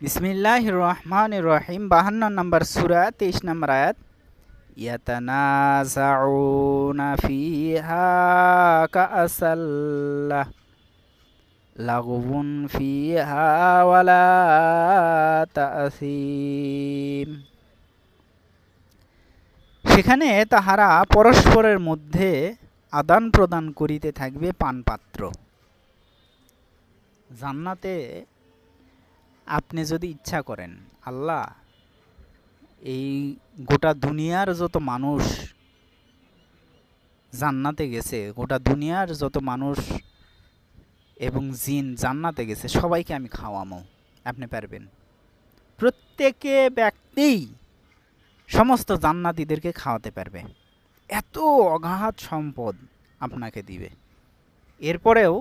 বিসমিল্লাহির রহমানির রহিম 52 নম্বর সূরা 23 নম্বর আয়াত ইয়াতানাজাউনা ফিহা কাআসাল্লাহ লাগুবুন ফিহা ওয়ালা তাসিম। সেখানে তাহারা পরস্পরের মধ্যে আদান প্রদান করিতে থাকবে পানপাত্র। জান্নাতে আপনি যদি ইচ্ছা করেন, আল্লাহ এই গোটা দুনিয়ার যত মানুষ জান্নাতে গেছে, গোটা দুনিয়ার যত মানুষ এবং জিন জান্নাতে গেছে, সবাইকে আমি খাওয়ামো। আপনি পারবেন? প্রত্যেকে ব্যক্তি সমস্ত জান্নাতীদেরকে খাওয়াতে পারবে। এত অগাধ সম্পদ আপনাকে দিবে। এরপরেও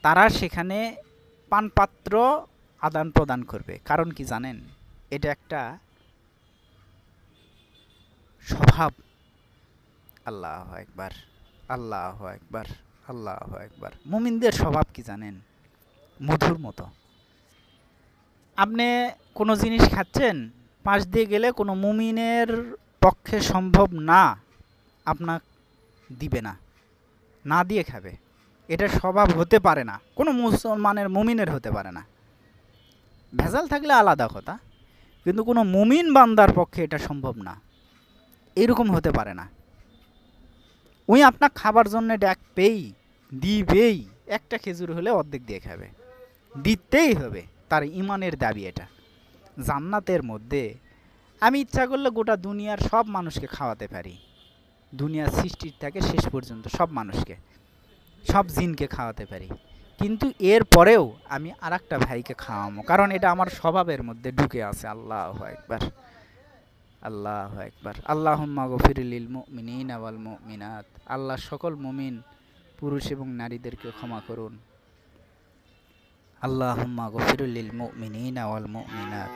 তারা সেখানে পানপাত্র আদান প্রদান করবে। কারণ কি জানেন? এটা একটা স্বভাব। আল্লাহু আকবার, আল্লাহু আকবার, আল্লাহু আকবার। মুমিনদের স্বভাব কি জানেন? মধুর মতো। আপনি কোনো জিনিস খাচ্ছেন, পাশ দিয়ে গেলে কোনো মুমিনের পক্ষে সম্ভব না আপনার দিবে না, না দিয়ে খাবে। এটা স্বভাব হতে পারে না, কোনো মুসলমানের মুমিনের হতে পারে না। ভেজাল থাকলে আলাদা কথা, কিন্তু কোনো মুমিন বান্দার পক্ষে এটা সম্ভব না। এরকম হতে পারে না। ওই আপনার খাবার জন্য ডাকবেই, দিবেই। একটা খেজুর হলে অর্ধেক দিয়ে খাবে, দিতেই হবে। তার ইমানের দাবি এটা। জান্নাতের মধ্যে আমি ইচ্ছা করলে গোটা দুনিয়ার সব মানুষকে খাওয়াতে পারি। দুনিয়ার সৃষ্টির থেকে শেষ পর্যন্ত সব মানুষকে, সব জিনকে খাওয়াতে পারি। কিন্তু এর পরেও আমি আর একটা ভাইকে খাওয়াবো, কারণ এটা আমার স্বভাবের মধ্যে ঢুকে আছে। আল্লাহু আকবার, আল্লাহু আকবার। আল্লাহুম্মা গফির লিল মুমিনিনা ওয়াল মুমিনাত। আল্লাহ সকল মুমিন পুরুষ এবং নারীদেরকে ক্ষমা করুন। আল্লাহুম্মা গফির লিল মুমিনিনা ওয়াল মুমিনাত।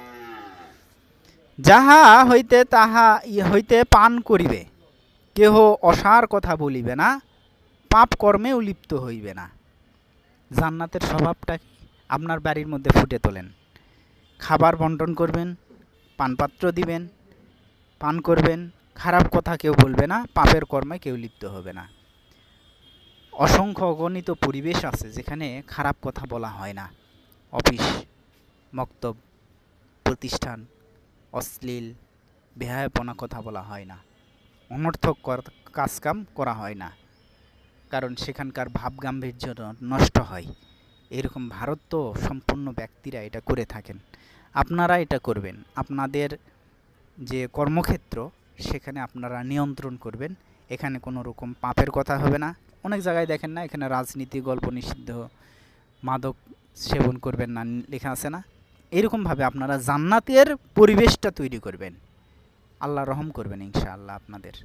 যাহা হইতে তাহা হইতে পান করিবে, কেহ অসার কথা বলিবে না, পাপ কর্মেও লিপ্ত হইবে না। জান্নাতের স্বভাবটা কি? আপনার বাড়ির মধ্যে ফুটে তোলেন, খাবার বন্টন করবেন, পানপাত্র দিবেন, পান করবেন, খারাপ কথা কেউ বলবে না, পাপের কর্মে কেউ লিপ্ত হবে না। অসংখ্য অগণিত পরিবেশ আছে যেখানে খারাপ কথা বলা হয় না। অফিস, মক্তব, প্রতিষ্ঠান, অশ্লীল বেহায়াপনা কথা বলা হয় না, অনর্থক কাজকাম করা হয় না, কারণ সেখানকার ভাবগাম্ভীর্য নষ্ট হয়। এরকম ভারত তো সম্পূর্ণ ব্যক্তিরা এটা করে থাকেন। আপনারা এটা করবেন। আপনাদের যে কর্মক্ষেত্র, সেখানে আপনারা নিয়ন্ত্রণ করবেন। এখানে কোনো রকম পাপের কথা হবে না। অনেক জায়গায় দেখেন না, এখানে রাজনীতি, গল্প নিষিদ্ধ, মাদক সেবন করবেন না লেখা আছে না? এরকমভাবে আপনারা জান্নাতের পরিবেশটা তৈরি করবেন। আল্লাহ রহম করবেন ইনশাআল্লাহ আপনাদের।